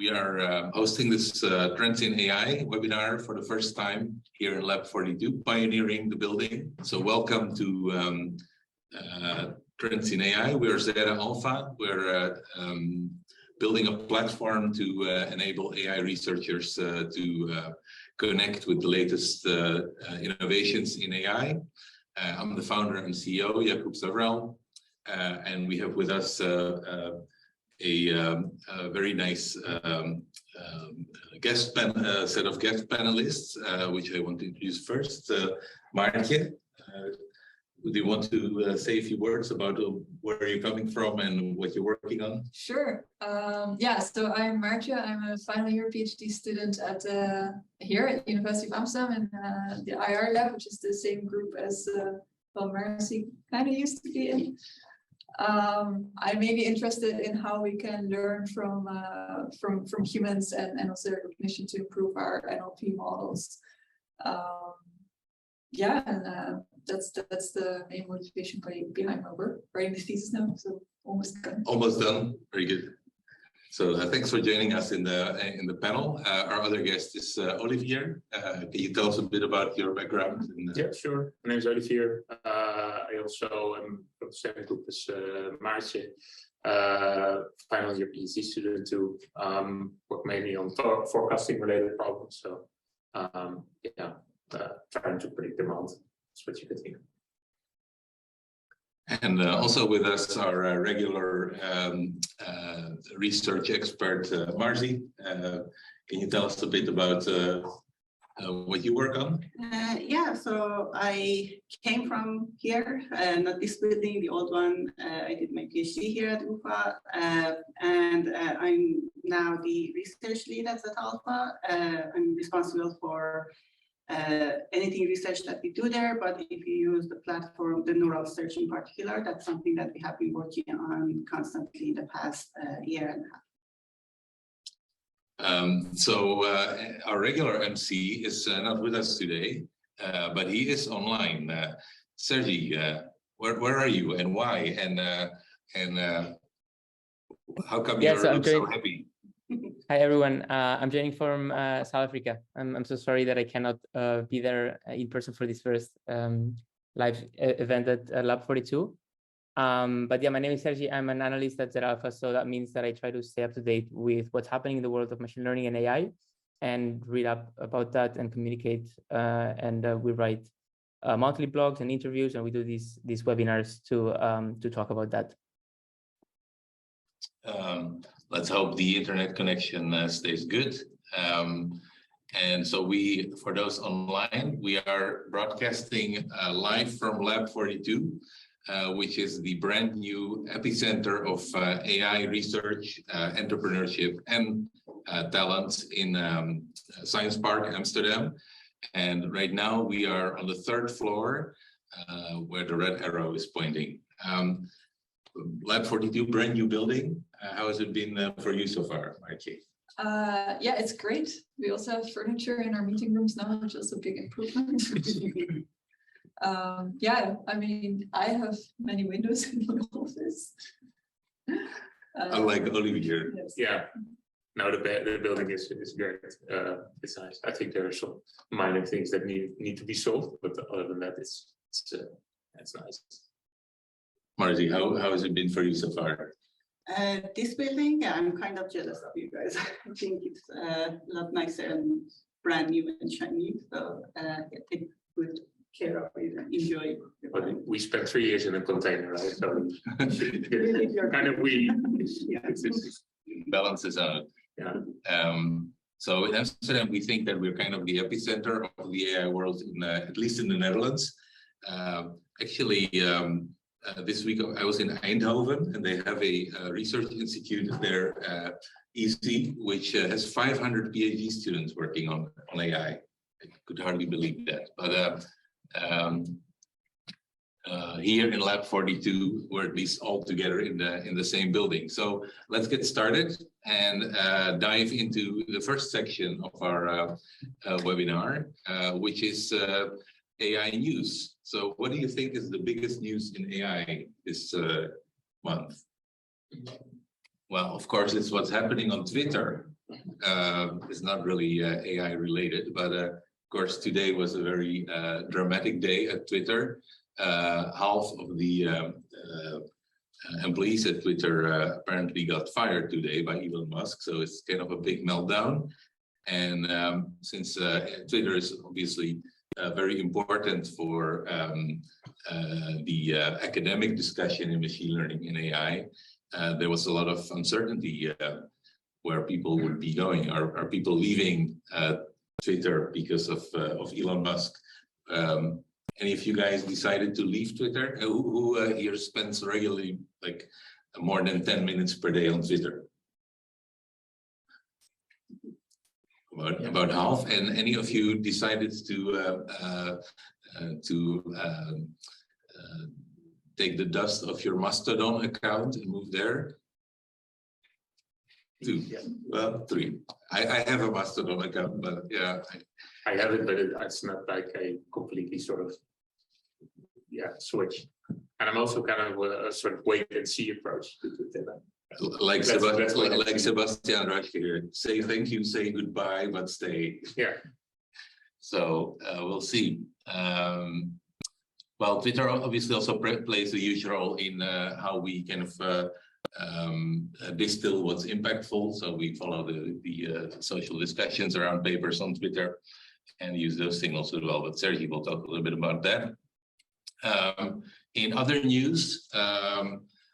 We are hosting this Trends in AI webinar for the first time here in Lab 42, pioneering the building. So welcome to Trends in AI. We are Zeta Alpha. We're building a platform to enable AI researchers to connect with the latest innovations in AI. I'm the founder and CEO, Jakub Zavrel, and we have with us a very nice set of guest panelists, which I want to introduce first. Maartje, do you want to say a few words about where you're coming from and what you're working on? Sure. Yeah, so I'm Maartje. I'm a final year PhD student at here at the University of Amsterdam in the IR lab, which is the same group as Marzieh kind of used to be in. I may be interested in how we can learn from humans and also recognition to improve our NLP models. Yeah, and that's the main motivation behind my work. Writing the thesis now, so almost done. Almost done. Very good. So thanks for joining us in the panel. Our other guest is Olivier. Can you tell us a bit about your background? Yeah, sure. My name is Olivier. I also am from the same group as Maartje. Final year PhD student too. Work mainly on forecasting related problems. So yeah, trying to predict demand. That's what you could think. And also with us, our regular research expert, Marzieh. Can you tell us a bit about what you work on? Yeah, so I came from here, not this building, the old one. I did my PhD here at Hoeve, and I'm now the research lead at Zeta Alpha. I'm responsible for anything research that we do there, but if you use the platform, the neural search in particular, that's something that we have been working on constantly in the past year and a half. So our regular MC is not with us today, but he is online. Sergi, where are you and why? And how come you're so happy? Hi everyone, I'm joining from South Africa. I'm so sorry that I cannot be there in person for this first live event at Lab 42. But yeah, my name is Sergi. I'm an analyst at Zeta Alpha, so that means that I try to stay up to date with what's happening in the world of machine learning and AI, and read up about that and communicate. We write monthly blogs and interviews, and we do these webinars to talk about that. Let's hope the internet connection stays good. And so for those online, we are broadcasting live from Lab 42, which is the brand new epicenter of AI research, entrepreneurship, and talent in Science Park, Amsterdam. And right now we are on the 3rd floor where the red arrow is pointing. Lab 42, brand new building. How has it been for you so far, Maartje? Yeah, it's great. We also have furniture in our meeting rooms now, which is a big improvement. Yeah, I mean, I have many windows in the office. Unlike Olivier. Yes. Yeah. No, the building is great. It's nice. I think there are some minor things that need to be solved, but other than that, it's nice. Marzieh, how has it been for you so far? This building, yeah, I'm kind of jealous of you guys. I think it's a lot nicer and brand new and shiny. So take good care of it and enjoy. But we spent 3 years in a container, right? So kind of balances out. Yeah. So in Amsterdam, we think that we're kind of the epicenter of the AI world, at least in the Netherlands. Actually, this week I was in Eindhoven, and they have a research institute there, EC, which has 500 PhD students working on AI. I could hardly believe that. But here in Lab 42, we're at least all together in the same building. So let's get started and dive into the first section of our webinar, which is AI news. So what do you think is the biggest news in AI this month? Well, of course, it's what's happening on Twitter. is not really AI related, but of course today was a very dramatic day at Twitter. Half of the employees at Twitter apparently got fired today by Elon Musk, so it's kind of a big meltdown. And since Twitter is obviously very important for the academic discussion in machine learning and AI, there was a lot of uncertainty where people would be going. Are people leaving Twitter because of Elon Musk? Any of you guys decided to leave Twitter? Who here spends regularly like more than 10 minutes per day on Twitter? About half. And any of you decided to take the dust off your Mastodon account and move there? 2. Yeah. Well, 3. I have a Mastodon account, but yeah. I have it, but it's not like a completely sort of switch. And I'm also kind of a sort of wait and see approach to Twitter. Like Sebastian Rush here, say thank you, say goodbye, but stay. Yeah. So we'll see. Well, Twitter obviously also plays a huge role in how we kind of distill what's impactful. So we follow the social discussions around papers on Twitter and use those signals as well. But Sergi will talk a little bit about that. In other news,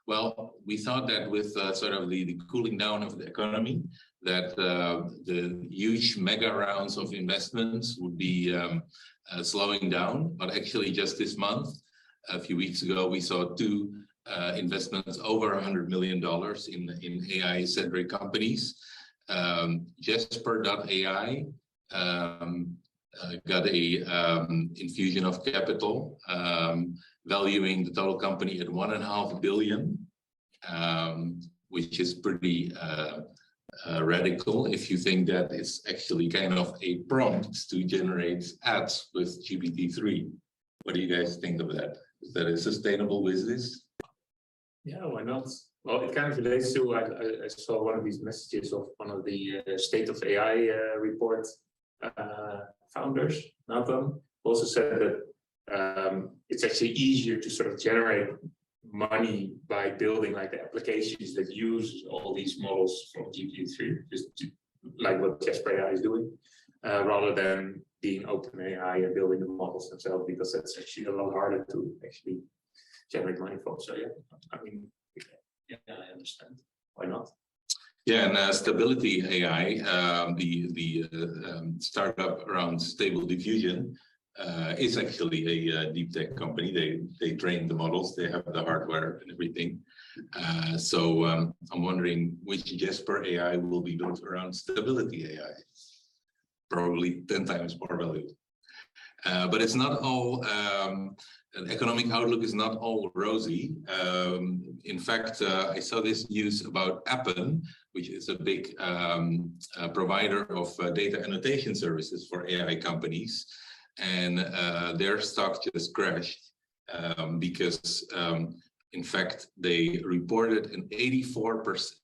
well, we thought that with sort of the cooling down of the economy, that the huge mega rounds of investments would be slowing down. But actually just this month, a few weeks ago, we saw 2 investments over $100 million in AI-centric companies. Jasper.AI got a infusion of capital, valuing the total company at $1.5 billion, which is pretty radical if you think that it's actually kind of a prompt to generate ads with GPT-3. What do you guys think of that? Is that a sustainable business? Yeah, why not? Well, it kind of relates to, I saw one of these messages of one of the State of AI report founders, Nathan, also said that it's actually easier to sort of generate money by building like the applications that use all these models from GPT-3, like what Jasper.AI is doing, rather than being OpenAI and building the models themselves, because that's actually a lot harder to actually generate money from. So yeah, I mean, yeah, I understand. Why not? Yeah, and Stability.AI, the startup around Stable Diffusion, is actually a deep tech company. They train the models, they have the hardware and everything. So I'm wondering which Jasper.AI will be built around Stability.AI. Probably 10 times more valuable. But it's not all, the economic outlook is not all rosy. In fact, I saw this news about Appen, which is a big provider of data annotation services for AI companies. And their stock just crashed because, in fact, they reported an 84%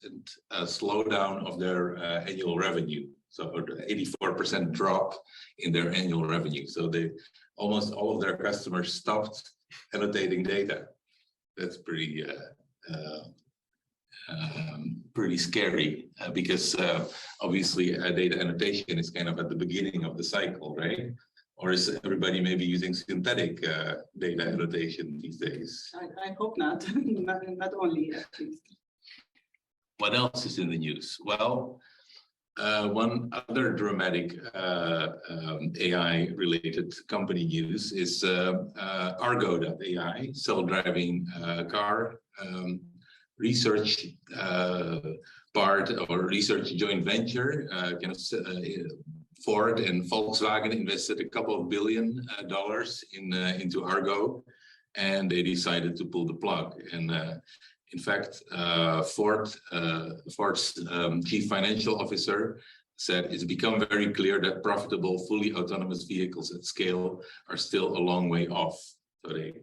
slowdown of their annual revenue. So 84% drop in their annual revenue. So almost all of their customers stopped annotating data. That's pretty scary because obviously data annotation is kind of at the beginning of the cycle, right? Or is everybody maybe using synthetic data annotation these days? I hope not. not only at least. What else is in the news? Well, one other dramatic AI-related company news is Argo.AI, self-driving car research part or research joint venture. Ford and Volkswagen invested a couple of $2 billion into Argo, and they decided to pull the plug. And in fact, Ford's chief financial officer said it's become very clear that profitable, fully autonomous vehicles at scale are still a long way off. So they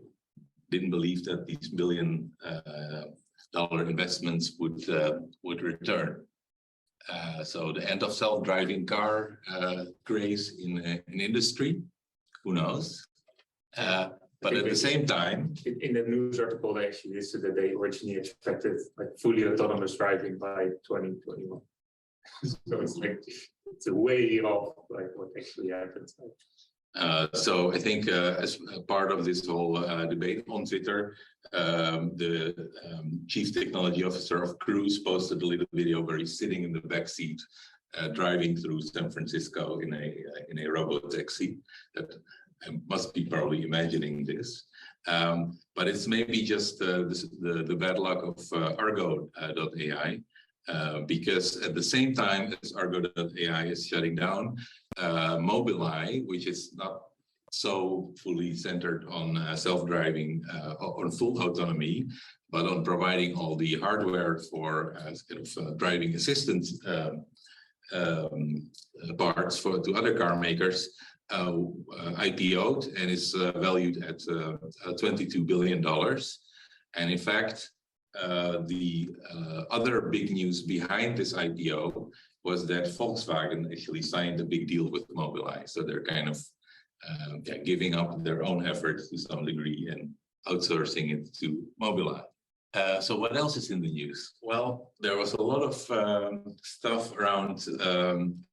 didn't believe that these $1 billion investments would return. So the end of self-driving car craze in industry, who knows? But at the same time, in the news article, they actually listed that they originally expected like fully autonomous driving by 2021. So it's like it's a way off like what actually happens. So I think as part of this whole debate on Twitter, the chief technology officer of Cruise posted a little video where he's sitting in the back seat, driving through San Francisco in a robot taxi. That I must be probably imagining this, but it's maybe just the bad luck of Argo.AI. Because at the same time as Argo.AI is shutting down, Mobileye, which is not so fully centered on self-driving, on full autonomy, but on providing all the hardware for driving assistance parts to other car makers, IPO'd and is valued at $22 billion. And in fact, the other big news behind this IPO was that Volkswagen actually signed a big deal with Mobileye. So they're kind of giving up their own efforts to some degree and outsourcing it to Mobileye. So what else is in the news? Well, there was a lot of stuff around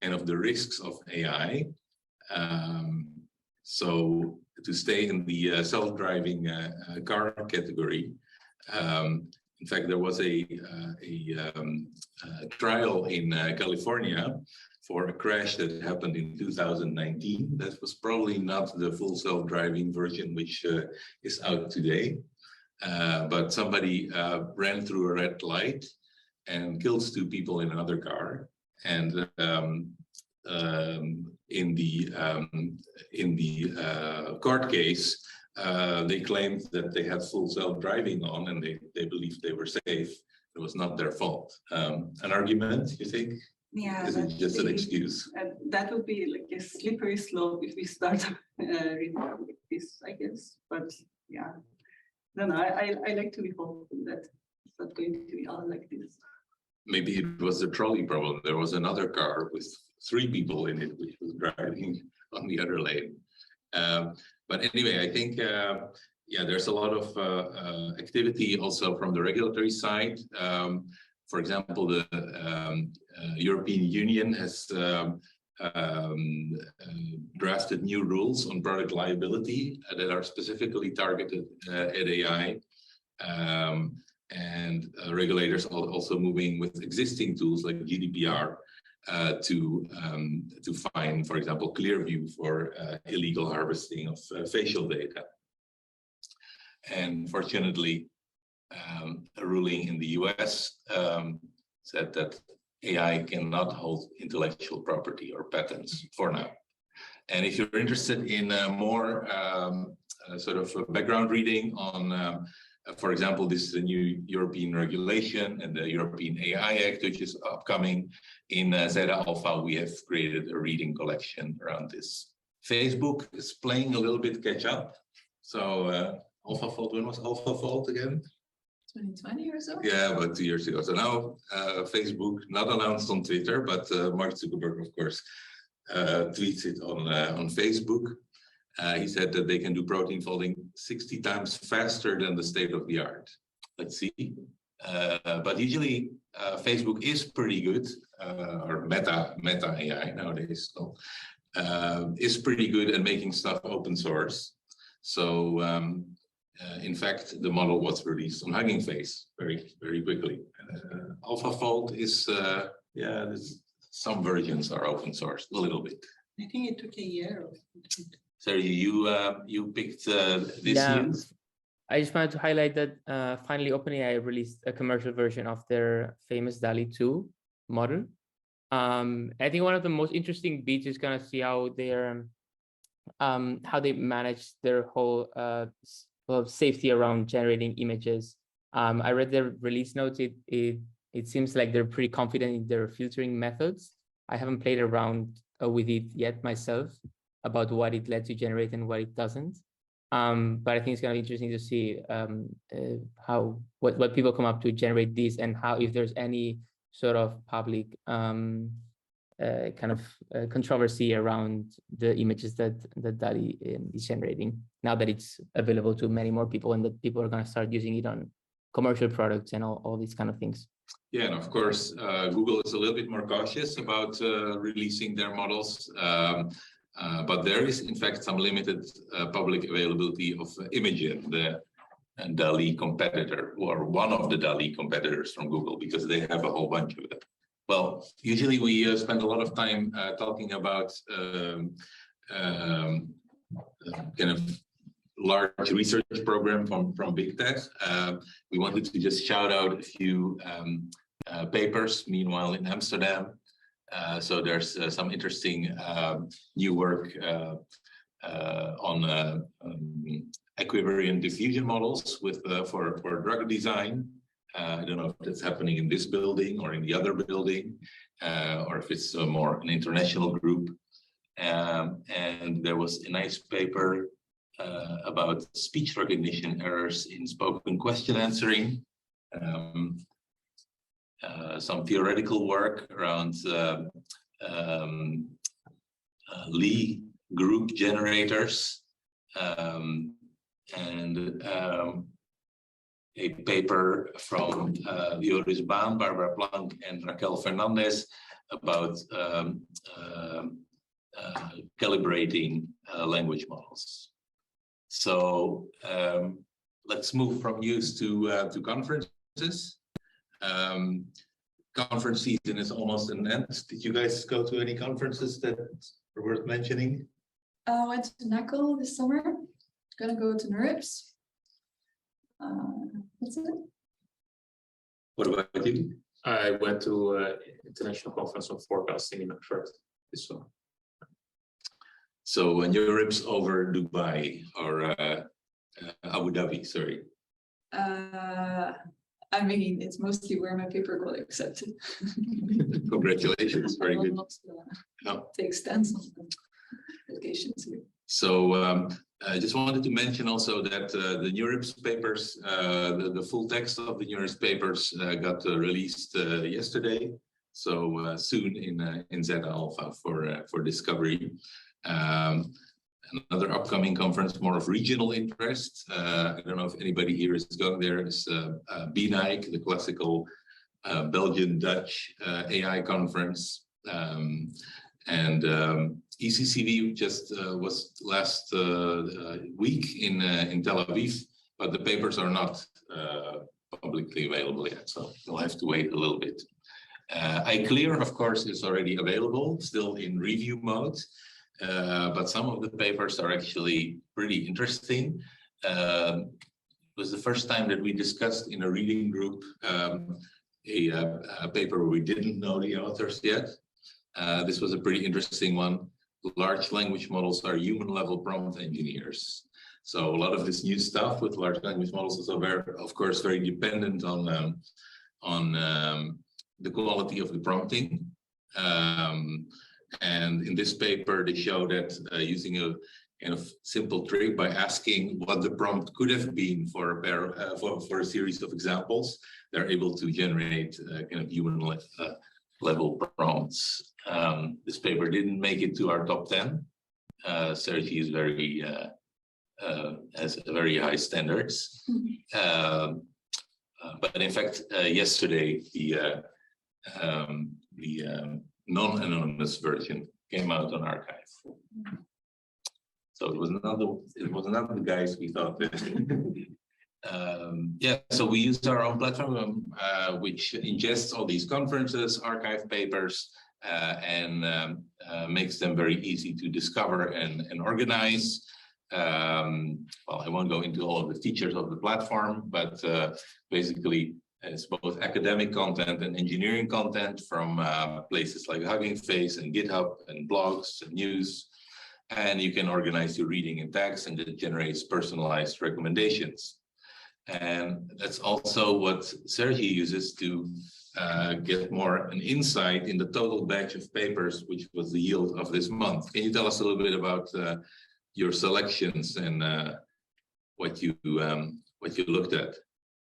kind of the risks of AI. So to stay in the self-driving car category, in fact, there was a trial in California for a crash that happened in 2019. That was probably not the full self-driving version, which is out today. But somebody ran through a red light and killed 2 people in another car. And in the court case, they claimed that they had full self-driving on, and they believed they were safe. It was not their fault. An argument, you think? Yeah. Is it just an excuse? That would be like a slippery slope if we start reading like this, I guess. But yeah, no, I like to be hopeful that it's not going to be all like this. Maybe it was the trolley problem. There was another car with 3 people in it, which was driving on the other lane. But anyway, I think, there's a lot of activity also from the regulatory side. For example, the European Union has drafted new rules on product liability that are specifically targeted at AI. And regulators are also moving with existing tools like GDPR to find, for example, Clearview for illegal harvesting of facial data. And fortunately, a ruling in the US said that AI cannot hold intellectual property or patents for now. And if you're interested in more sort of background reading on, for example, this is a new European regulation and the European AI Act, which is upcoming. In Zeta Alpha, we have created a reading collection around this. Facebook is playing a little bit catch up. So AlphaFold, when was AlphaFold again? 2020 or so? Yeah, about 2 years ago. So now Facebook, not announced on Twitter, but Mark Zuckerberg, of course, tweets it on Facebook. He said that they can do protein folding 60 times faster than the state of the art. Let's see. But usually Facebook is pretty good, or Meta AI nowadays, so, is pretty good at making stuff open source. So in fact, the model was released on Hugging Face very quickly. AlphaFold is, some versions are open source, a little bit. I think it took a year. Sergi, you picked this news? I just wanted to highlight that finally OpenAI released a commercial version of their famous DALL-E 2 model. I think one of the most interesting bits is gonna see how they manage their whole safety around generating images. I read their release notes. It seems like they're pretty confident in their filtering methods. I haven't played around with it yet myself about what it lets you generate and what it doesn't. But I think it's gonna be interesting to see what people come up to generate this, and how, if there's any sort of public kind of controversy around the images that DALL-E is generating, now that it's available to many more people and that people are going to start using it on commercial products and all these kind of things. Yeah, and of course, Google is a little bit more cautious about releasing their models, but there is, in fact, some limited public availability of Imagen, the DALL-E competitor, or one of the DALL-E competitors from Google, because they have a whole bunch of them. Well, usually we spend a lot of time talking about kind of large research program from big tech. We wanted to just shout out a few papers, meanwhile, in Amsterdam. So there's some interesting new work on equivariant diffusion models with for drug design. I don't know if that's happening in this building or in the other building, or if it's more an international group. And there was a nice paper about speech recognition errors in spoken question answering. Some theoretical work around Lie group generators, and a paper from Joris Baan, Barbara Plank, and Raquel Fernandez about calibrating language models. So let's move from news to conferences. Conference season is almost an end. Did you guys go to any conferences that are worth mentioning? I went to NACL this summer. Gonna go to NeurIPS. That's it. What about you? I went to International Conference on Forecasting in Oxford this summer. So when NeurIPS over Dubai or Abu Dhabi, sorry. I mean, it's mostly where my paper got accepted. Congratulations, very good. No. Take stance on the applications here. So I just wanted to mention also that the NeurIPS papers, the full text of the NeurIPS papers got released yesterday. So soon in Zeta Alpha for discovery. Another upcoming conference, more of regional interest. I don't know if anybody here is going there. Is BNIC, the classical Belgian-Dutch AI conference, and ECCV just was last week in Tel Aviv, but the papers are not publicly available yet, so you'll have to wait a little bit. ICLR, of course, is already available, still in review mode. But some of the papers are actually pretty interesting. It was the first time that we discussed in a reading group a paper where we didn't know the authors yet. This was a pretty interesting one. Large language models are human-level prompt engineers. So a lot of this new stuff with large language models is, of course, very dependent on the quality of the prompting. And in this paper, they show that using a kind of simple trick by asking what the prompt could have been for a series of examples, they're able to generate kind of human level prompts. This paper didn't make it to our top 10. Sergi is has very high standards. But in fact, yesterday the non-anonymous version came out on archive. So it was not the guys we thought. Yeah, so we used our own platform, which ingests all these conferences, archive papers, and makes them very easy to discover and organize. Well, I won't go into all of the features of the platform, but basically it's both academic content and engineering content from places like Hugging Face and GitHub and blogs and news. And you can organize your reading in tags, and it generates personalized recommendations. And that's also what Sergi uses to get more an insight in the total batch of papers, which was the yield of this month. Can you tell us a little bit about your selections and what you looked at?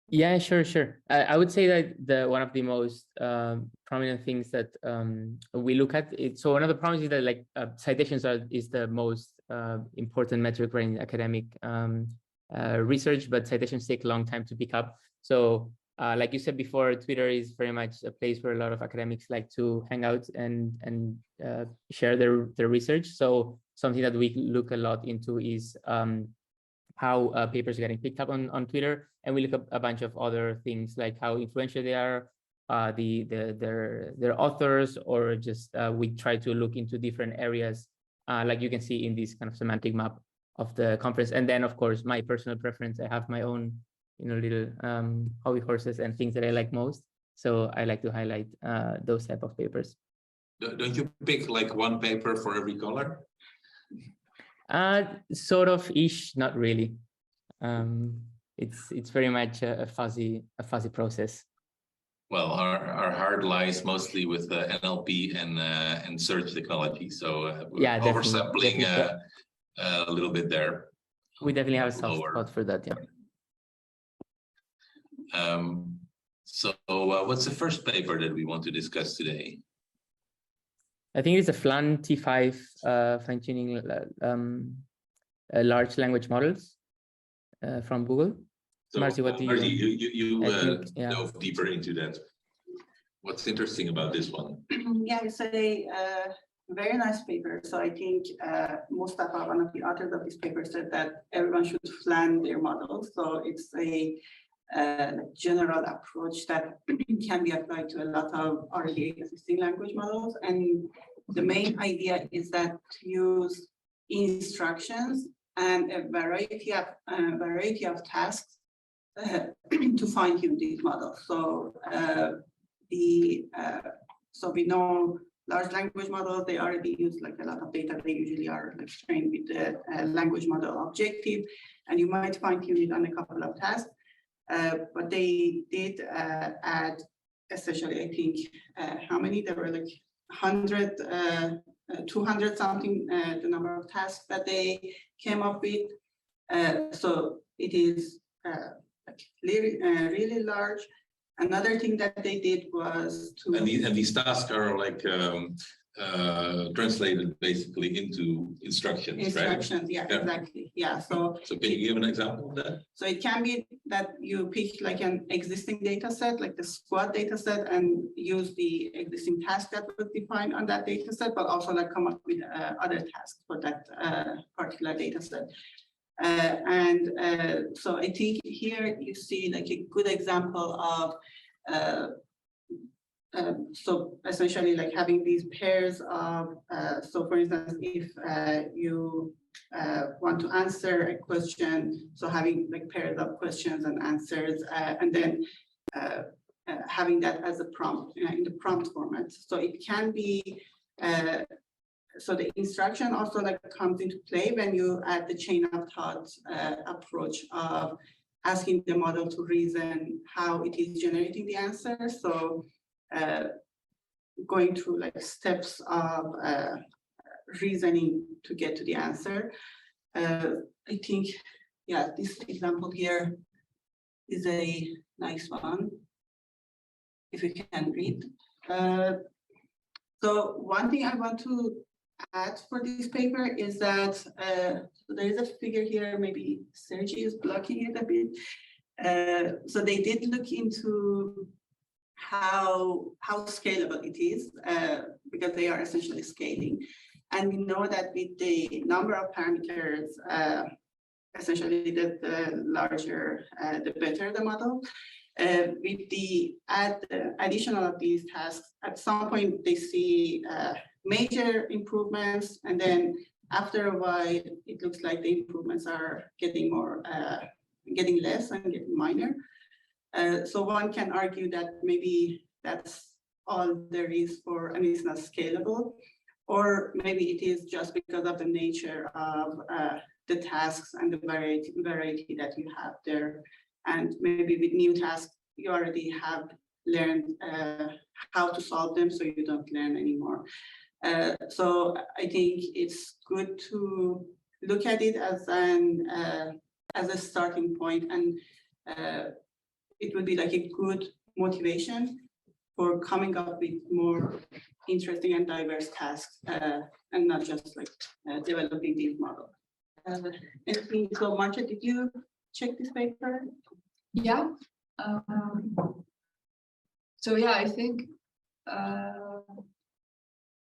Yeah, sure. I would say that one of the most prominent things that we look at it. So one of the problems is that like citations is the most important metric right in academic research, but citations take a long time to pick up. So like you said before, Twitter is very much a place where a lot of academics like to hang out and share their research. So something that we look a lot into is how papers are getting picked up on Twitter, and we look at a bunch of other things like how influential they are, their authors, or just we try to look into different areas, like you can see in this kind of semantic map of the conference. And then, of course, my personal preference. I have my own, little hobby horses and things that I like most. So I like to highlight those type of papers. Don't you pick like one paper for every color? Sort of ish, not really. It's very much a fuzzy process. Well, our heart lies mostly with NLP and search technology. So we're yeah, oversampling definitely. a little bit there. We definitely have a soft spot for that. Yeah. So what's the first paper that we want to discuss today? I think it's a FLAN-T5 fine-tuning large language models from Google. So, Marzieh, what do you? Marzieh, you yeah. dove deeper into that. What's interesting about this one? Yeah, it's a very nice paper. So I think Mustafa, one of the authors of this paper, said that everyone should FLAN their models. So it's a general approach that can be applied to a lot of already existing language models. And the main idea is that to use instructions and a variety of tasks to fine-tune these models. So so we know large language models, they already use like a lot of data. They usually are like trained with the language model objective, and you might fine-tune it on a couple of tasks. But they did add, especially I think, how many? There were like 100, 200 something, the number of tasks that they came up with. So it is like really large. Another thing that they did was to... And these tasks are like translated basically into instructions, Instructions, right? Yeah, exactly. Yeah. So can you give an example of that? So it can be that you pick like an existing data set, like the squad data set, and use the existing task that was defined on that data set, but also like come up with other tasks for that particular data set. So I think here you see like a good example of so essentially like having these pairs of, so for instance, if you want to answer a question, so having like pairs of questions and answers, and then having that as a prompt in the prompt format. So it can be, so the instruction also like comes into play when you add the chain of thought approach of asking the model to reason how it is generating the answer. So going through like steps of reasoning to get to the answer. I think, yeah, this example here is a nice one, if you can read. So one thing I want to add for this paper is that so there is a figure here, maybe Sergi is blocking it a bit. So they did look into how scalable it is, because they are essentially scaling. And we know that with the number of parameters, essentially the larger, the better the model. With the additional of these tasks, at some point they see major improvements, and then after a while, it looks like the improvements are getting less and getting minor. So one can argue that maybe that's all there is for, and it's not scalable, or maybe it is just because of the nature of the tasks and the variety that you have there. And maybe with new tasks, you already have learned how to solve them, so you don't learn anymore. So I think it's good to look at it as a starting point, and it would be like a good motivation for coming up with more interesting and diverse tasks, and not just like developing these models. So Maartje, did you check this paper? Yeah. So yeah, I think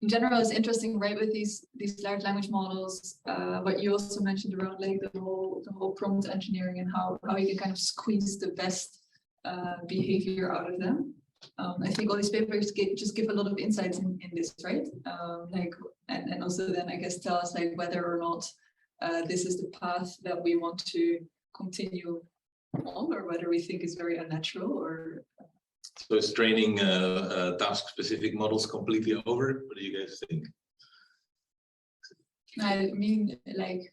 in general it's interesting, right, with these large language models. What you also mentioned around like the whole prompt engineering and how you can kind of squeeze the best behavior out of them. I think all these papers just give a lot of insights in this, right? Like and also then I guess tell us like whether or not this is the path that we want to continue on, or whether we think is very unnatural, or. So is training task-specific models completely over? What do you guys think? I mean, like,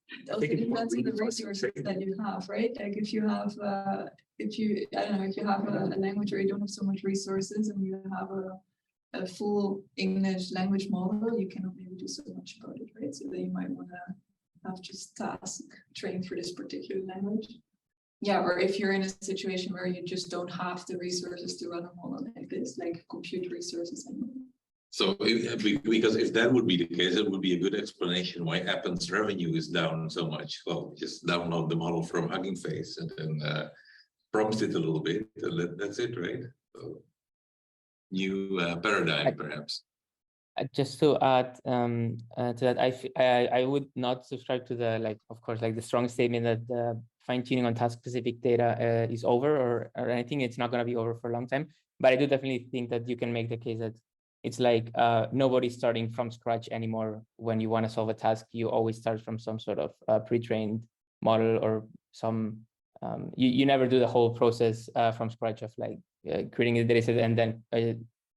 it also depends on the resources that you have, right? Like if you have, I don't know, if you have a language where you don't have so much resources and you have a full English language model, you cannot maybe do so much about it, right? So then you might want to have just task trained for this particular language. Yeah, or if you're in a situation where you just don't have the resources to run a model like this, like compute resources. So because if that would be the case, it would be a good explanation why Appen's revenue is down so much. Well, just download the model from Hugging Face and then prompt it a little bit, and that's it, right? So, new paradigm, perhaps. Just to add to that, I would not subscribe to the, like, of course, like the strong statement that the fine-tuning on task-specific data is over, or anything. It's not going to be over for a long time. But I do definitely think that you can make the case that it's like nobody's starting from scratch anymore. When you want to solve a task, you always start from some sort of pre-trained model or some. You never do the whole process from scratch of like creating a data set and then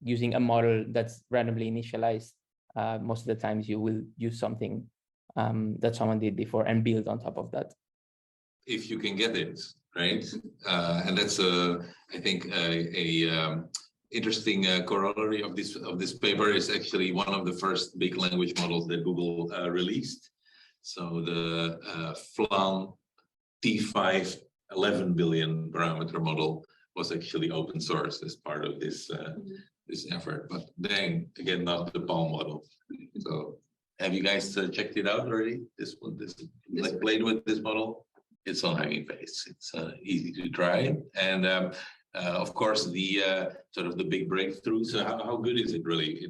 using a model that's randomly initialized. Most of the times you will use something that someone did before and build on top of that. If you can get it, right? And that's I think a interesting corollary of this paper is actually one of the first big language models that Google released. So the FLAN-T5 11 billion parameter model was actually open source as part of this this effort, but then again, not the PALM model. So have you guys checked it out already? This like played with this model? It's on Hugging Face. It's easy to try, and of course the sort of the big breakthrough. So how good is it really?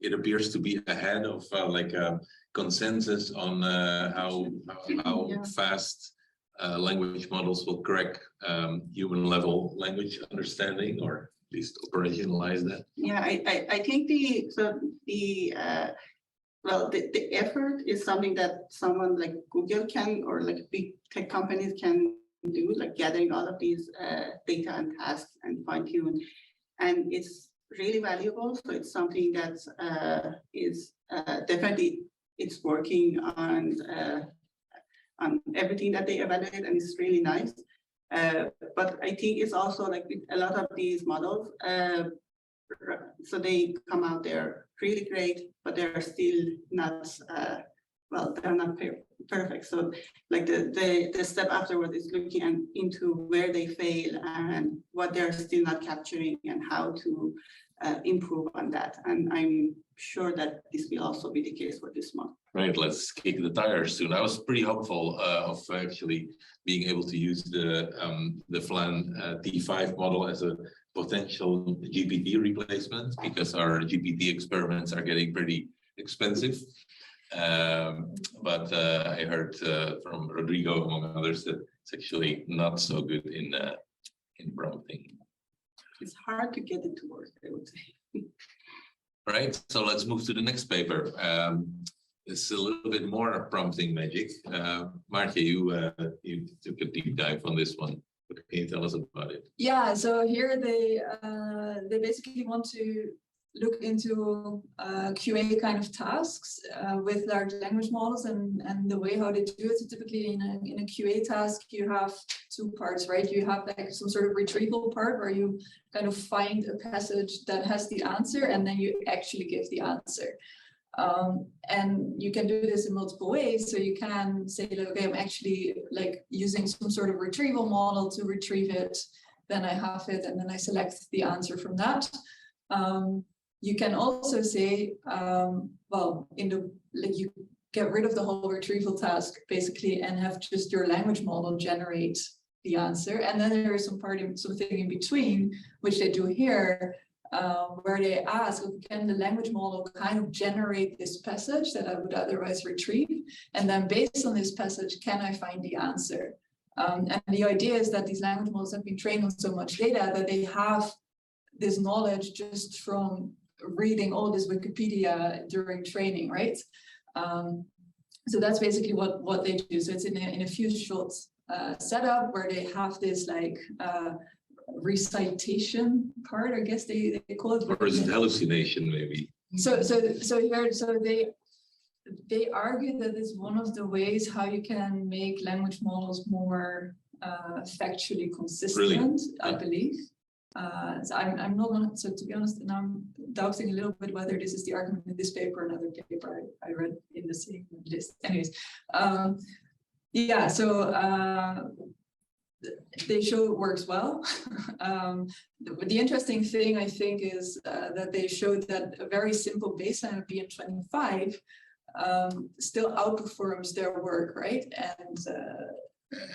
It appears to be ahead of like a consensus on how fast language models will crack human level language understanding, or at least operationalize that. Yeah, I think the effort is something that someone like Google can, or like big tech companies can do, like gathering all of these data and tasks and fine tune, and it's really valuable. So it's something that is definitely it's working on everything that they evaluate, and it's really nice. But I think it's also like with a lot of these models, so they come out, they're really great, but they're still not, well, they're not perfect. So like the step afterward is looking into where they fail and what they're still not capturing and how to improve on that. And I'm sure that this will also be the case for this month. Right, let's kick the tires soon. I was pretty hopeful of actually being able to use the FLAN-T5 model as a potential GPT replacement, because our GPT experiments are getting pretty expensive. But I heard from Rodrigo, among others, that it's actually not so good in prompting. It's hard to get it to work, I would say. Right, so let's move to the next paper. It's a little bit more prompting magic. Maartje, you took a deep dive on this one. What can you tell us about it? Yeah, so here they basically want to look into QA kind of tasks with large language models, and the way how they do it. So typically in a QA task, you have two parts, right? You have like some sort of retrieval part where you kind of find a passage that has the answer, and then you actually give the answer. And you can do this in multiple ways. So you can say, like, okay, I'm actually like using some sort of retrieval model to retrieve it. Then I have it, and then I select the answer from that. You can also say, well, you get rid of the whole retrieval task basically, and have just your language model generate the answer. And then there is something in between, which they do here, where they ask, can the language model kind of generate this passage that I would otherwise retrieve? And then based on this passage, can I find the answer? And the idea is that these language models have been trained on so much data that they have this knowledge just from reading all this Wikipedia during training, right? So that's basically what they do. So it's in a few shots setup where they have this like recitation part, I guess they call it. Or is it hallucination maybe? So they argue that it's one of the ways how you can make language models more factually consistent, really? I believe. So I'm not on it. So to be honest, and I'm doubting a little bit whether this is the argument in this paper or another paper I read in the same list. Anyways, yeah. So they show it works well. The interesting thing I think is that they showed that a very simple baseline of BM25 still outperforms their work, right? And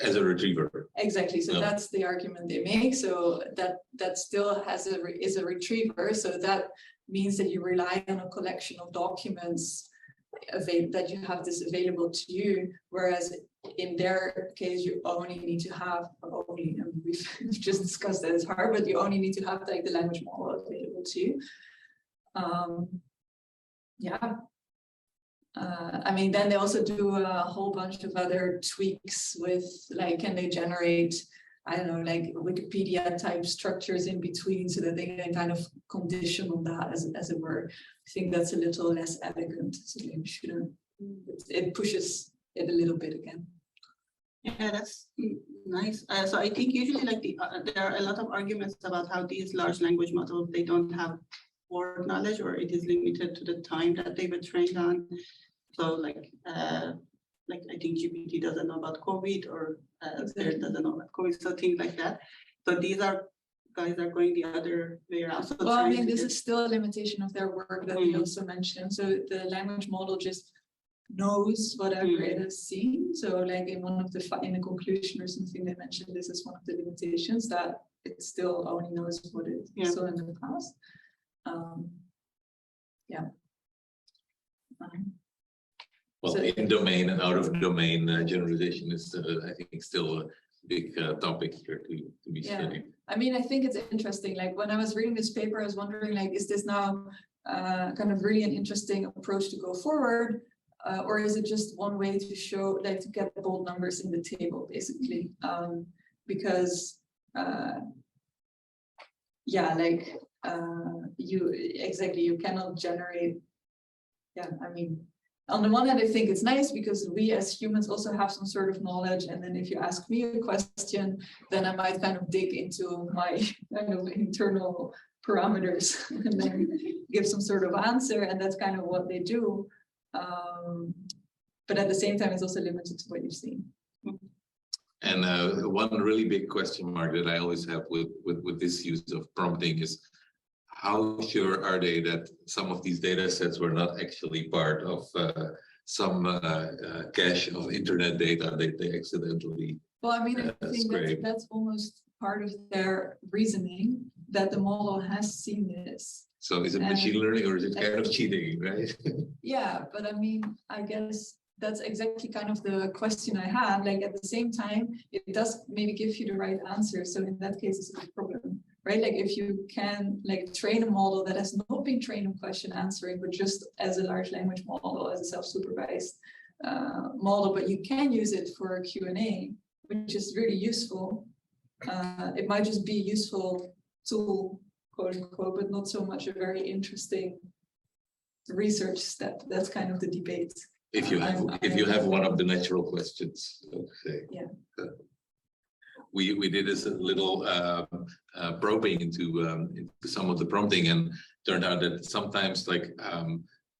as a retriever. Exactly. So that's the argument they make. So that still is a retriever. So that means that you rely on a collection of documents that you have this available to you. Whereas in their case, you only need to have we've just discussed that it's hard, but you only need to have like the language model available to you. Yeah. I mean, then they also do a whole bunch of other tweaks with, like, can they generate, I don't know, like Wikipedia type structures in between so that they can kind of condition on that as it were. I think that's a little less elegant. So maybe shouldn't, it pushes it a little bit again. Yeah, that's nice. So I think usually like there are a lot of arguments about how these large language models, they don't have word knowledge, or it is limited to the time that they were trained on. So like I think GPT doesn't know about COVID, or Spirit doesn't know about COVID, so things like that. So these guys are going the other way around. So well, I mean, this is still a limitation of their work that we also mentioned. So the language model just knows whatever it has seen. So like in the conclusion or something, they mentioned this is one of the limitations, that it still only knows what it saw in the past. Yeah. Well, in domain and out of domain generalization is, I think, still a big topic here to be studied. I mean, I think it's interesting. Like when I was reading this paper, I was wondering, like, is this now kind of really an interesting approach to go forward, or is it just one way to show, like, to get bold numbers in the table, basically? Because you cannot generate. Yeah, I mean, on the one hand, I think it's nice because we as humans also have some sort of knowledge. And then if you ask me a question, then I might kind of dig into my kind of internal parameters and then give some sort of answer. And that's kind of what they do. But at the same time, it's also limited to what you've seen. And one really big question mark that I always have with this use of prompting is, how sure are they that some of these data sets were not actually part of some cache of internet data that they accidentally Well, I mean, I think that's almost part of their reasoning, that the model has seen this. So is it machine learning, or is it kind of cheating, right? Yeah, but I mean, I guess that's exactly kind of the question I had. Like, at the same time, it does maybe give you the right answer. So in that case, it's a big problem. Right, like if you can like train a model that has not been trained on question answering, but just as a large language model, as a self-supervised model, but you can use it for a Q&A, which is really useful. It might just be a useful tool, quote unquote, but not so much a very interesting research step. That's kind of the debate. If you have one of the natural questions, okay. Yeah. We did this little probing into some of the prompting, and turned out that sometimes, like,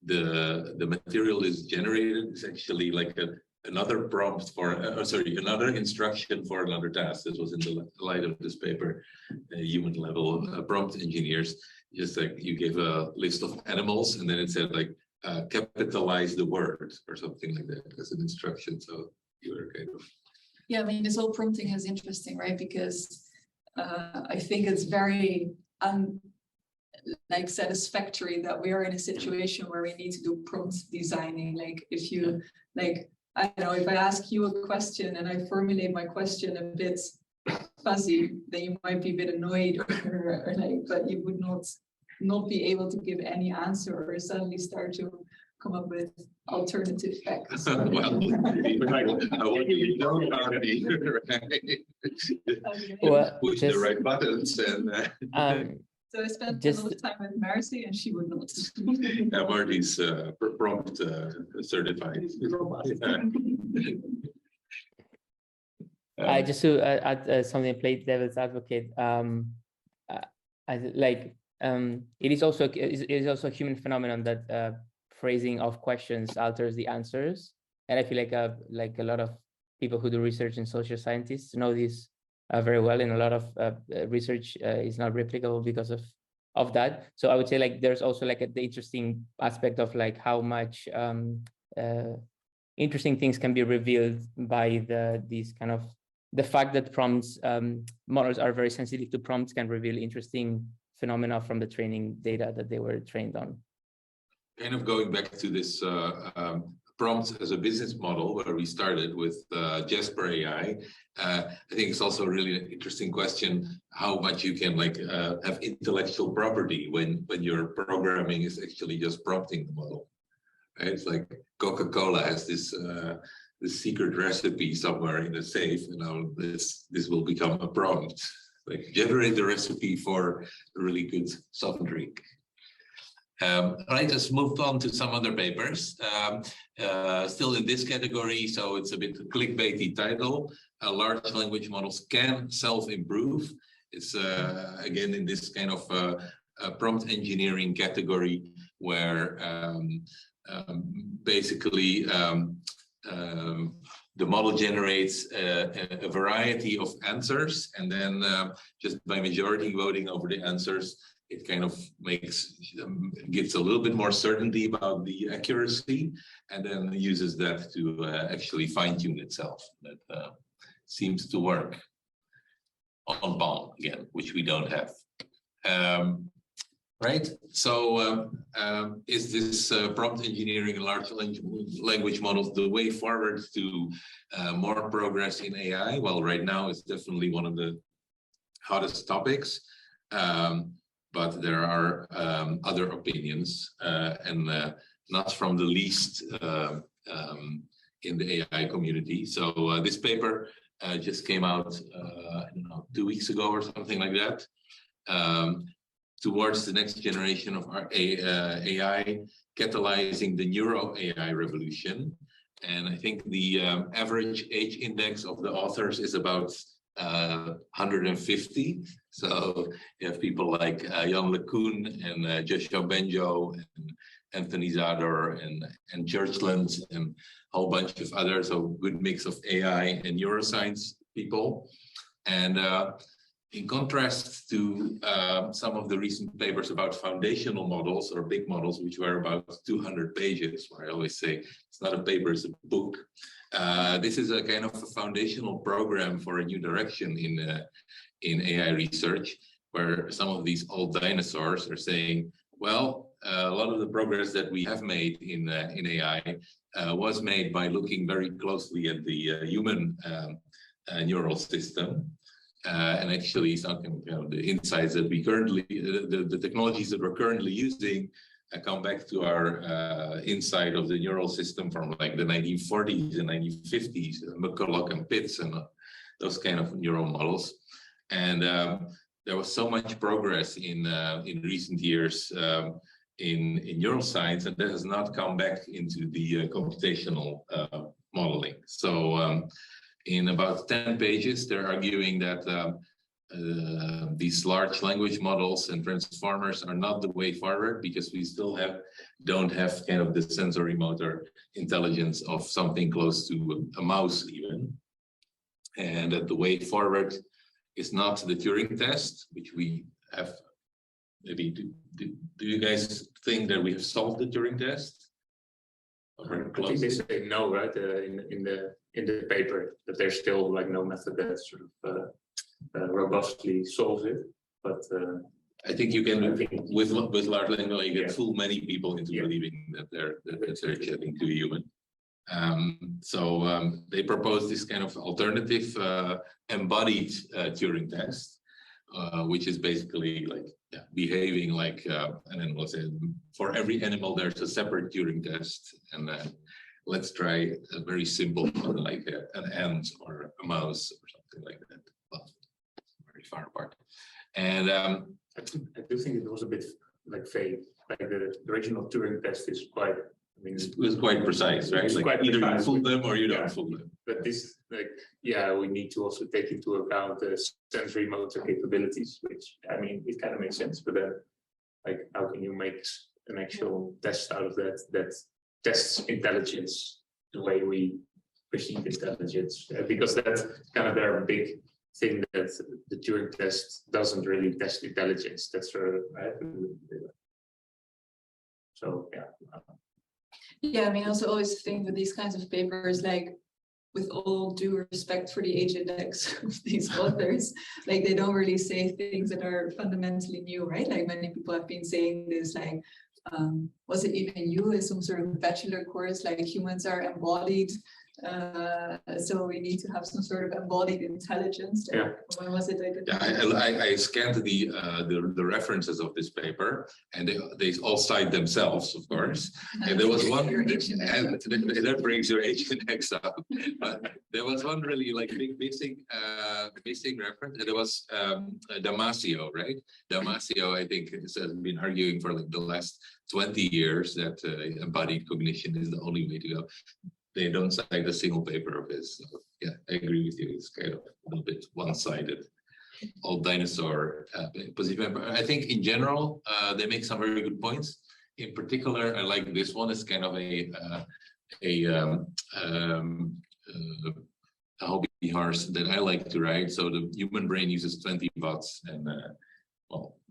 the material is generated is actually like another prompt for, another instruction for another task. This was in the light of this paper, human level prompt engineers. Just like you gave a list of animals and then it said like, capitalize the word or something like that as an instruction. So you were kind of. Yeah, I mean, this whole prompting is interesting, right? Because I think it's very satisfactory that we are in a situation where we need to do prompt designing. Like if you I don't know, if I ask you a question and I formulate my question a bit fuzzy, then you might be a bit annoyed or but you would not be able to give any answer or suddenly start to come up with alternative facts. Well, I want you to know already, right? Push the right buttons and. So I spent a lot of time with Marzieh and she would not. Martie's prompt certified. Just to add something, play devil's advocate. It is also a human phenomenon that phrasing of questions alters the answers, and I feel like a lot of people who do research in social scientists know this very well, and a lot of research is not replicable because of that. So I would say like there's also like the interesting aspect of like how much interesting things can be revealed by the fact that prompts models are very sensitive to prompts can reveal interesting phenomena from the training data that they were trained on. Kind of going back to this prompts as a business model where we started with Jasper.AI, I think it's also a really interesting question how much you can have intellectual property when your programming is actually just prompting the model. Right? It's like Coca-Cola has this secret recipe somewhere in a safe, and now this will become a prompt. Like generate the recipe for a really good soft drink. Right, let's move on to some other papers. Still in this category, so it's a bit clickbaity title. Large language models can self-improve. It's again in this kind of prompt engineering category where basically the model generates a variety of answers, and then just by majority voting over the answers, it kind of gives a little bit more certainty about the accuracy, and then uses that to actually fine-tune itself. That seems to work on Palm again, which we don't have. Right, so is this prompt engineering and large language models the way forward to more progress in AI? Well, right now it's definitely one of the hottest topics, but there are other opinions, and not from the least in the AI community. So this paper just came out, I don't know, 2 weeks ago or something like that. Towards the next generation of our AI, catalyzing the NeuroAI revolution. And I think the average age index of the authors is about 150. So you have people like Jan LeCun and Joshua Benjo and Anthony Zador and Churchland and a whole bunch of others. So good mix of AI and neuroscience people. And in contrast to some of the recent papers about foundational models or big models, which were about 200 pages, where I always say it's not a paper, it's a book. This is a kind of a foundational program for a new direction in AI research, where some of these old dinosaurs are saying, well, a lot of the progress that we have made in AI was made by looking very closely at the human neural system. And actually, something, the insights that we currently, the technologies that we're currently using come back to our insight of the neural system from like the 1940s and 1950s, McCulloch and Pitts and those kind of neural models. And there was so much progress in recent years in neuroscience, and that has not come back into the computational modeling. So in about 10 pages, they're arguing that these large language models and transformers are not the way forward, because we still don't have kind of the sensory motor intelligence of something close to a mouse even. And that the way forward is not the Turing test, which we have. Maybe do you guys think that we have solved the Turing test? I think they say no, right? In the paper, that there's still like no method that sort of robustly solves it. But I think you can, with large language model, you can fool many people into believing that they're chatting to a human. So they propose this kind of alternative embodied Turing test, which is basically like behaving like an animal. For every animal, there's a separate Turing test, and let's try a very simple one, like an ant or a mouse or something like that. Well, very far apart. And I do think it was a bit like vague. Like the original Turing test is quite. I mean, it was quite precise, right? Like quite either precise. You fool them or you don't fool them. But this, like, we need to also take into account the sensory motor capabilities, which, I mean, it kind of makes sense. But then, like, how can you make an actual test out of that tests intelligence the way we perceive intelligence? Because that's kind of their big thing, that the Turing test doesn't really test intelligence. That's right. So yeah, I mean, I also always think with these kinds of papers, like, with all due respect for the age index of these authors, like, they don't really say things that are fundamentally new, right? Like, many people have been saying this, like, was it even you in some sort of bachelor course, like humans are embodied, so we need to have some sort of embodied intelligence. When was it? I scanned the references of this paper, and they all cite themselves, of course. And there was one, and that brings your H and X up. But there was one really like big missing reference, and it was Damasio, right? Damasio, I think, has been arguing for like the last 20 years that embodied cognition is the only way to go. They don't cite a single paper of his. So, yeah, I agree with you. It's kind of a little bit one-sided, old dinosaur position. I think in general, they make some very good points. In particular, I like this one. It's kind of a hobby horse that I like to ride. So the human brain uses 20 watts, and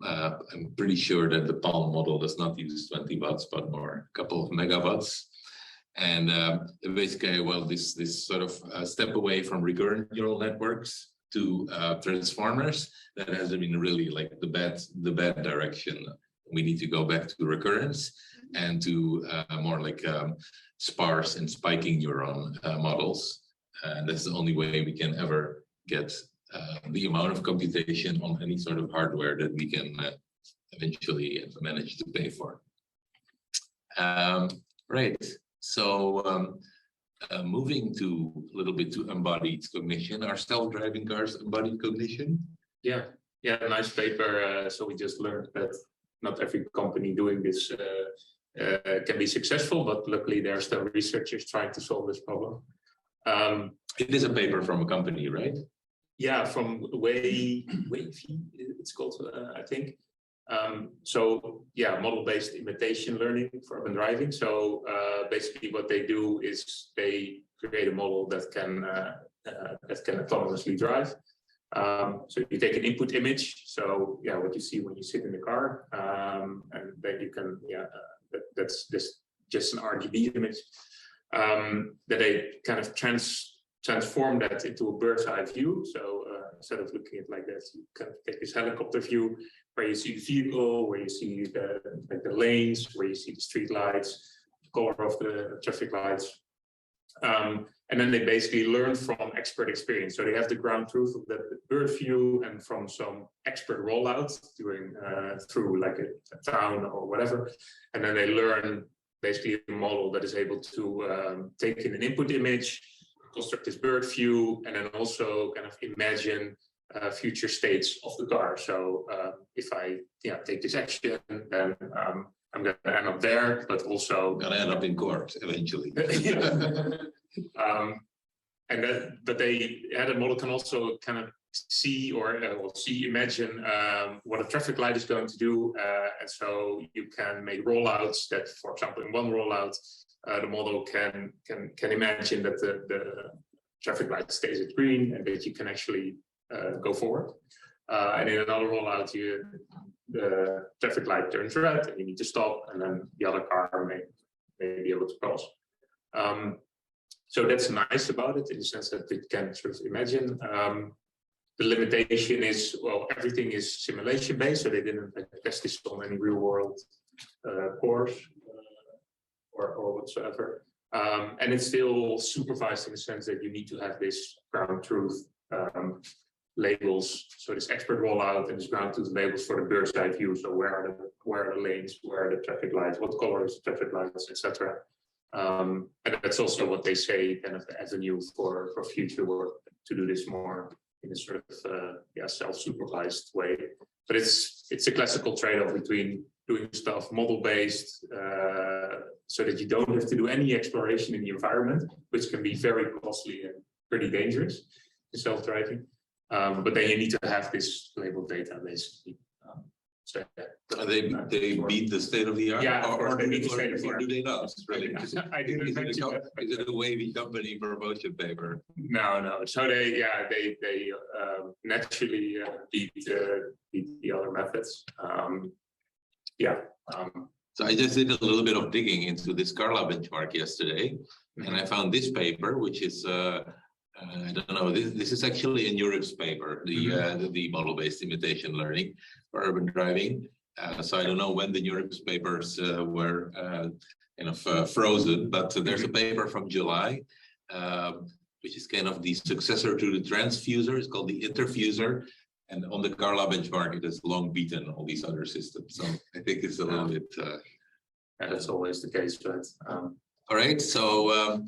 I'm pretty sure that the Palm model does not use 20 watts, but more a couple of megawatts. And basically, this sort of step away from recurrent neural networks to transformers, that has been really like the bad direction. We need to go back to recurrence and to more like sparse and spiking neuron models. And that's the only way we can ever get the amount of computation on any sort of hardware that we can eventually manage to pay for. Right. So moving to a little bit to embodied cognition, are self-driving cars embodied cognition? Yeah, nice paper. So we just learned that not every company doing this can be successful, but luckily there are still researchers trying to solve this problem. It is a paper from a company, right? Yeah, from Wavy, it's called, I think. So yeah, model-based imitation learning for urban driving. So basically what they do is they create a model that can autonomously drive. So you take an input image. So yeah, what you see when you sit in the car, and then you can, that's just an RGB image. That they kind of transform that into a bird's eye view. So instead of looking at it like that, you kind of take this helicopter view where you see the vehicle, where you see the lanes, where you see the street lights, the color of the traffic lights. And then they basically learn from expert experience. So they have the ground truth of the bird view and from some expert rollouts through like a town or whatever. And then they learn basically a model that is able to take in an input image, construct this bird view, and then also kind of imagine future states of the car. So if I take this action, then I'm going to end up there, but also going to end up in court eventually. But the model can also kind of imagine what a traffic light is going to do, and so you can make rollouts that, for example, in one rollout, the model can imagine that the traffic light stays at green and that you can actually go forward. And in another rollout, the traffic light turns red and you need to stop, and then the other car may be able to cross. So that's nice about it in the sense that it can sort of imagine. The limitation is, well, everything is simulation based, so they didn't test this on any real world course or whatsoever. And it's still supervised in the sense that you need to have this ground truth labels. So this expert rollout and this ground truth labels for the bird's eye view. So where are the lanes, where are the traffic lights, what color is the traffic lights, etc. And that's also what they say kind of the avenue for future work to do this more in a sort of self-supervised way. But it's a classical trade-off between doing stuff model-based so that you don't have to do any exploration in the environment, which can be very costly and pretty dangerous in self-driving. But then you need to have this labeled data, basically. So they beat the state of the art, or they beat the state of the art. Do they not? Really? I didn't mention that. Is it a wavy company promotion paper? No. So they naturally beat the other methods. So I just did a little bit of digging into this Carla benchmark yesterday, and I found this paper, which is I don't know. This is actually a NeurIPS paper, the model-based imitation learning for urban driving. So I don't know when the NeurIPS papers were kind of frozen, but there's a paper from July, which is kind of the successor to the transfuser. It's called the interfuser, and on the Carla benchmark, it has long beaten all these other systems. So I think it's a little bit. That's always the case, but. All right, so.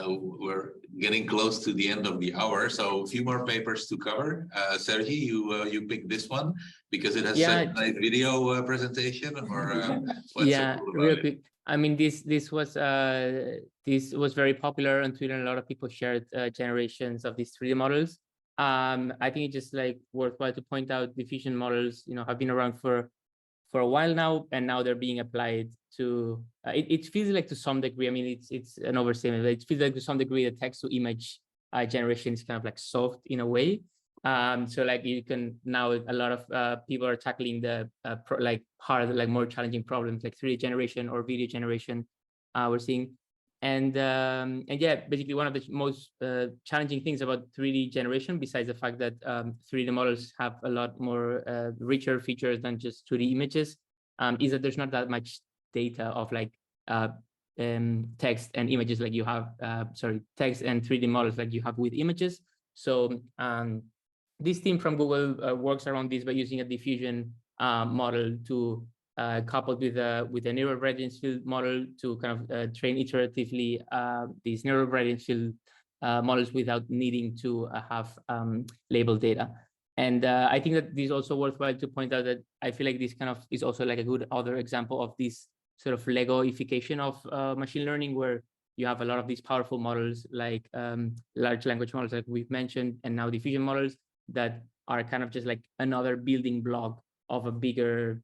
We're getting close to the end of the hour, so a few more papers to cover. Sergi, you picked this one because it has a nice video presentation, or real quick. I mean, this was very popular on Twitter, and a lot of people shared generations of these 3D models. I think it's just like worthwhile to point out diffusion models, have been around for a while now, and now they're being applied to. It feels like to some degree. I mean, it's an overstatement. But it feels like to some degree the text to image generation is kind of like soft in a way. So like you can now, a lot of people are tackling the hard, like more challenging problems like 3D generation or video generation. We're seeing, and yeah, basically one of the most challenging things about 3D generation, besides the fact that 3D models have a lot more richer features than just 2D images, is that there's not that much data of like text and images like you have, text and 3D models like you have with images. So this team from Google works around this by using a diffusion model to coupled with a neural radiance field model to kind of train iteratively these neural radiance field models without needing to have labeled data. And I think that this is also worthwhile to point out that I feel like this kind of is also like a good other example of this sort of Legoification of machine learning, where you have a lot of these powerful models like large language models like we've mentioned, and now diffusion models that are kind of just like another building block of a bigger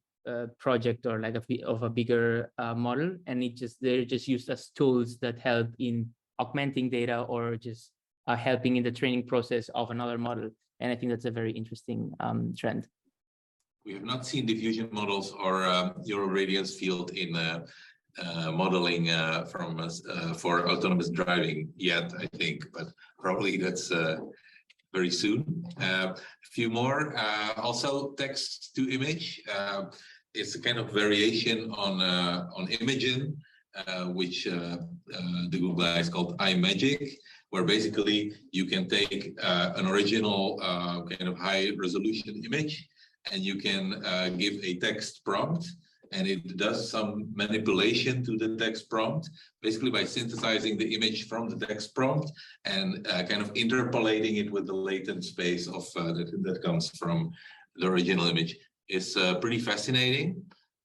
project or like of a bigger model, and they're just used as tools that help in augmenting data or just helping in the training process of another model. And I think that's a very interesting trend. We have not seen diffusion models or neural radiance field in modeling for autonomous driving yet, I think, but probably that's very soon. A few more, also text to image. It's a kind of variation on Imagen, which the Google guys called iMagic, where basically you can take an original kind of high resolution image and you can give a text prompt, and it does some manipulation to the text prompt, basically by synthesizing the image from the text prompt and kind of interpolating it with the latent space of that comes from the original image. It's pretty fascinating.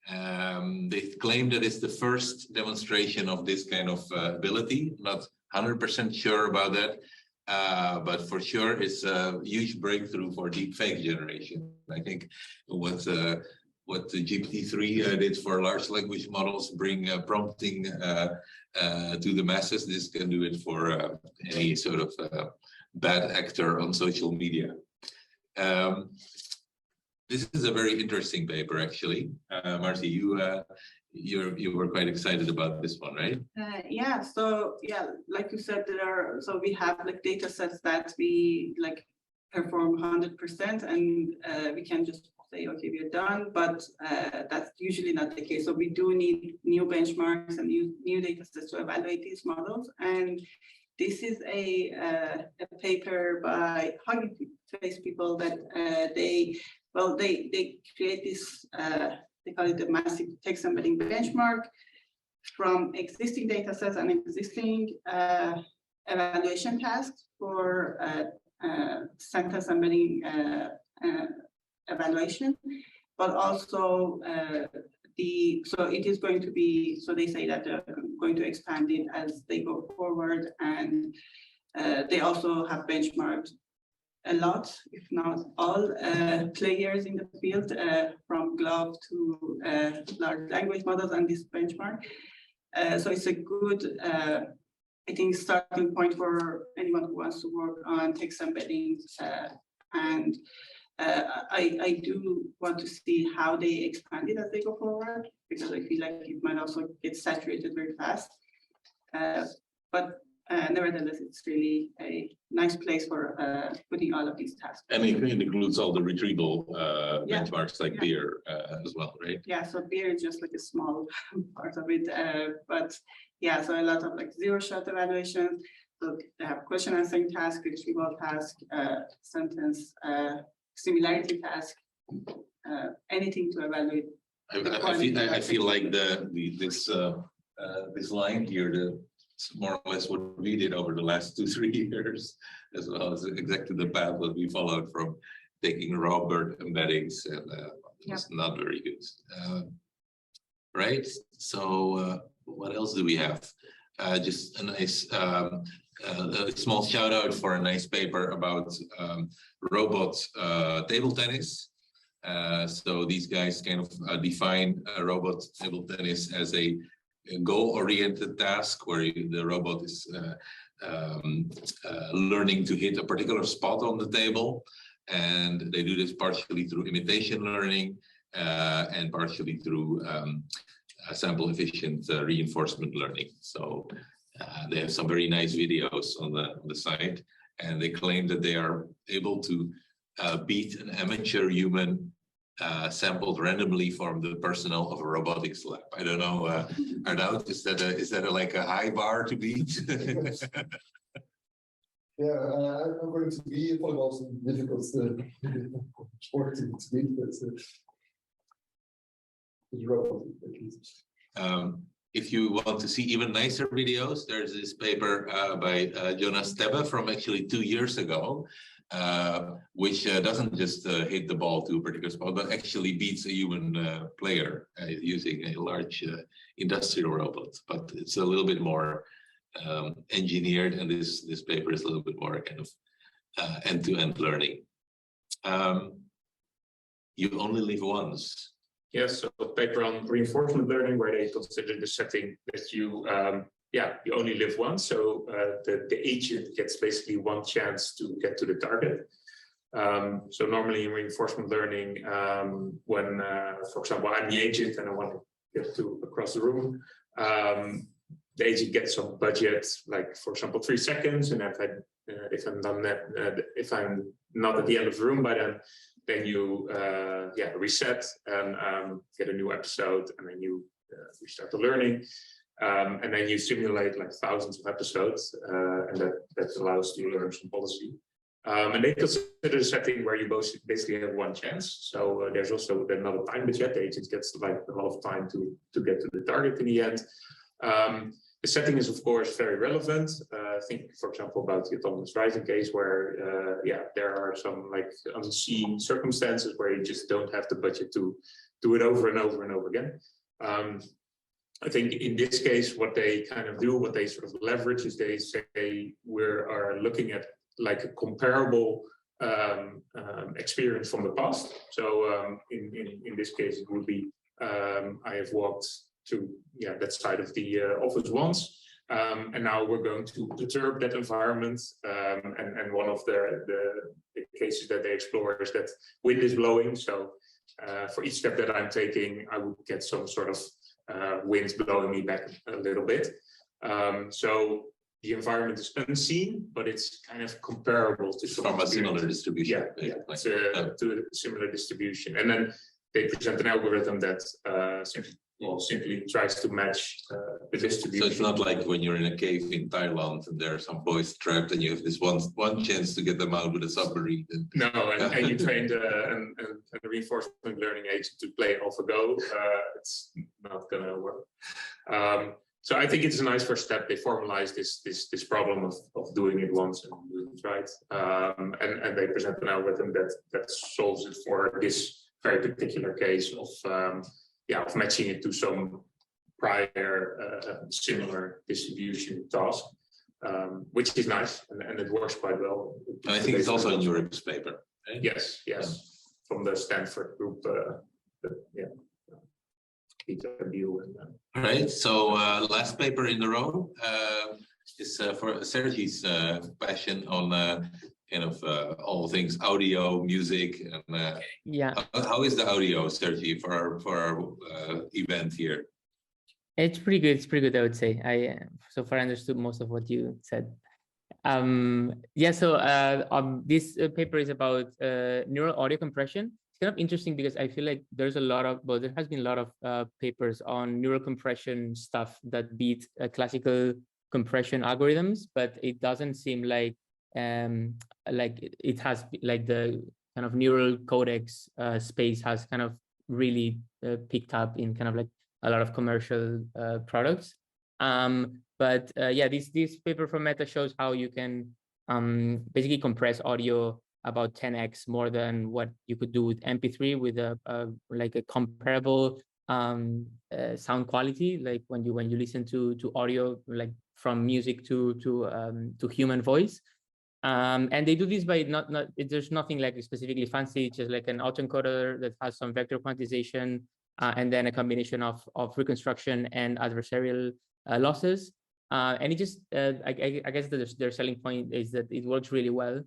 They claim that it's the first demonstration of this kind of ability. Not 100% sure about that. but for sure it's a huge breakthrough for deepfake generation. I think what the GPT-3 did for large language models, bring prompting to the masses, this can do it for any sort of bad actor on social media. This is a very interesting paper, actually. Marzieh, you were quite excited about this one, right? Yeah. So yeah, like you said, we have like data sets that we like perform 100%, and we can just say, okay, we're done. But that's usually not the case. So we do need new benchmarks and new data sets to evaluate these models. And this is a paper by Hugging Face people that they create this, they call it the massive text embedding benchmark from existing data sets and existing evaluation tasks for sentence embedding evaluation, but also so it is going to be, so they say that they're going to expand it as they go forward, and they also have benchmarked a lot, if not all, players in the field, from GLOVE to large language models and this benchmark. So it's a good, I think, starting point for anyone who wants to work on text embeddings. And I do want to see how they expand it as they go forward, because I feel like it might also get saturated very fast. But nevertheless, it's really a nice place for putting all of these tasks. And it includes all the retrieval benchmarks like beer as well, right? Yeah, so beer is just like a small part of it. But yeah, so a lot of like zero-shot evaluation. So they have question answering task, retrieval task, sentence similarity task, anything to evaluate. I feel like this line here, it's more or less what we did over the last 2-3 years, as well as exactly the path that we followed from taking Robert embeddings, and it's not very good. Right. So what else do we have? Just a nice a small shout out for a nice paper about robot table tennis. So these guys kind of define robot table tennis as a goal-oriented task where the robot is learning to hit a particular spot on the table, and they do this partially through imitation learning and partially through sample efficient reinforcement learning. So they have some very nice videos on the site, and they claim that they are able to beat an amateur human sampled randomly from the personnel of a robotics lab. I don't know, Arnoud, is that like a high bar to beat? Yeah, I'm going to be for also difficult sport to beat, but it's robotic at least. If you want to see even nicer videos, there's this paper by Jonas Tebbe from actually 2 years ago, which doesn't just hit the ball to a particular spot, but actually beats a human player using a large industrial robot. But it's a little bit more engineered, and this paper is a little bit more kind of end-to-end learning. You only live once. Yes, so a paper on reinforcement learning where they consider the setting that you only live once. So the agent gets basically one chance to get to the target. So normally in reinforcement learning, when, for example, I'm the agent and I want to get to across the room, the agent gets some budget, like for example, 3 seconds. And if I'm not at the end of the room by then you reset and get a new episode, and then you restart the learning. And then you simulate like thousands of episodes, and that allows you to learn some policy. And they consider a setting where you basically have one chance. So there's also another time budget. The agent gets like a lot of time to get to the target in the end. The setting is, of course, very relevant. Think, for example, about the autonomous driving case where, there are some like unseen circumstances where you just don't have the budget to do it over and over and over again. I think in this case, what they kind of do, what they sort of leverage is they say we are looking at like a comparable experience from the past. So in this case, it would be I have walked to that side of the office once, and now we're going to perturb that environment. And one of the cases that they explore is that wind is blowing. So for each step that I'm taking, I would get some sort of wind blowing me back a little bit. So the environment is unseen, but it's kind of comparable to some from a similar distribution. Yeah, to a similar distribution. And then they present an algorithm that simply tries to match the distribution. So it's not like when you're in a cave in Thailand and there are some boys trapped and you have this one chance to get them out with a submarine. No, and you trained a reinforcement learning agent to play AlphaGo. It's not going to work. So I think it's a nice first step. They formalize this problem of doing it once and doing it right. And they present an algorithm that solves it for this very particular case of matching it to some prior similar distribution task, which is nice, and it works quite well. And I think it's also a NeurIPS paper, right? Yes, from the Stanford group. Right. So last paper in the row is for Sergi's passion on kind of all things audio, music, and how is the audio, Sergi, for our event here? It's pretty good. It's pretty good, I would say. I so far understood most of what you said. This paper is about neural audio compression. It's kind of interesting because I feel like there's a lot of, there has been a lot of papers on neural compression stuff that beat classical compression algorithms, but it doesn't seem like it has like the kind of neural codecs space has kind of really picked up in kind of like a lot of commercial products. This paper from Meta shows how you can basically compress audio about 10x more than what you could do with MP3 with a comparable sound quality, like when you listen to audio, like from music to human voice. And they do this by there's nothing like specifically fancy, it's just like an autoencoder that has some vector quantization and then a combination of reconstruction and adversarial losses. And it just, I guess their selling point is that it works really well.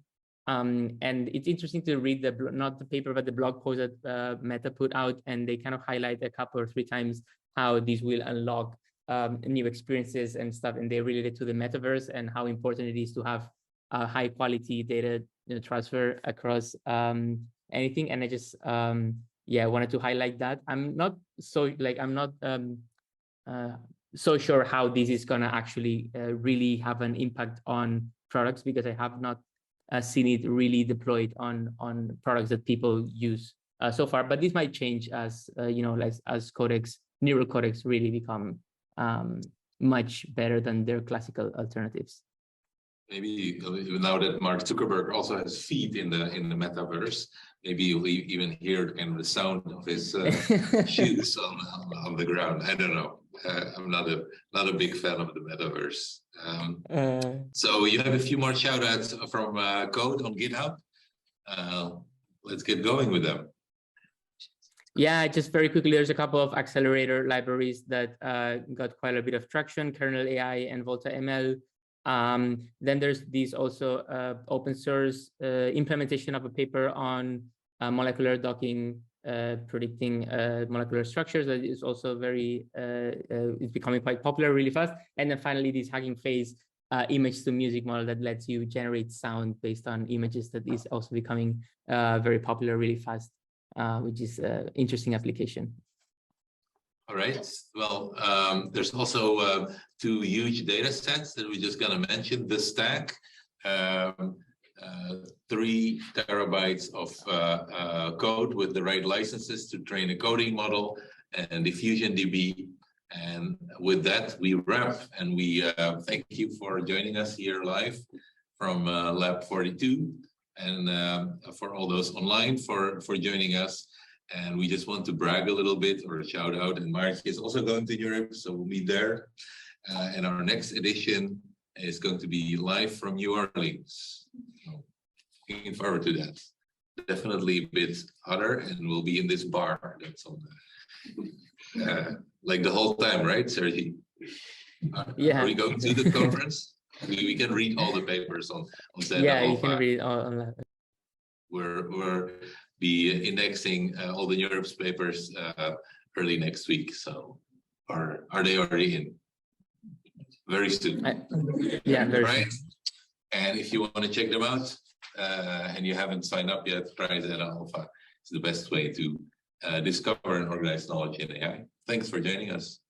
And it's interesting to read not the paper, but the blog post that Meta put out, and they kind of highlight a couple or three times how these will unlock new experiences and stuff, and they relate it to the metaverse and how important it is to have high quality data transfer across anything. And I just wanted to highlight that. I'm not so sure how this is gonna actually really have an impact on products, because I have not seen it really deployed on products that people use so far. But this might change as as neural codecs really become much better than their classical alternatives. Maybe now that Mark Zuckerberg also has feet in the metaverse, maybe you'll even hear kind of the sound of his shoes on the ground. I don't know. I'm not a big fan of the metaverse. So you have a few more shout outs from code on GitHub. Let's get going with them. Yeah, just very quickly, there's a couple of accelerator libraries that got quite a bit of traction, Kernl.ai and Volta ML. Then there's these also open source implementation of a paper on molecular docking, predicting molecular structures. That is also very, it's becoming quite popular really fast. And then finally, this Hugging Face image-to-music model that lets you generate sound based on images, that is also becoming very popular really fast, which is an interesting application. All right. Well, there's also 2 huge data sets that we're just going to mention. The Stack, 3 terabytes of code with the right licenses to train a coding model, and the FusionDB. And with that, we wrap, and we thank you for joining us here live from Lab 42, and for all those online for joining us. And we just want to brag a little bit or shout out. And Maartje is also going to Europe, so we'll meet there. And our next edition is going to be live from New Orleans. So, looking forward to that. Definitely a bit hotter, and we'll be in this bar that's on the, like the whole time, right, Sergi? Yeah. Are we going to the conference? We can read all the papers on Zeta Yeah, Alpha. you can read on. We're be indexing all the NeurIPS papers early next week. So are they already in? Very soon. Yeah, very right. soon. And if you want to check them out and you haven't signed up yet, try Zeta Alpha. It's the best way to discover and organize knowledge in AI. Thanks for joining us.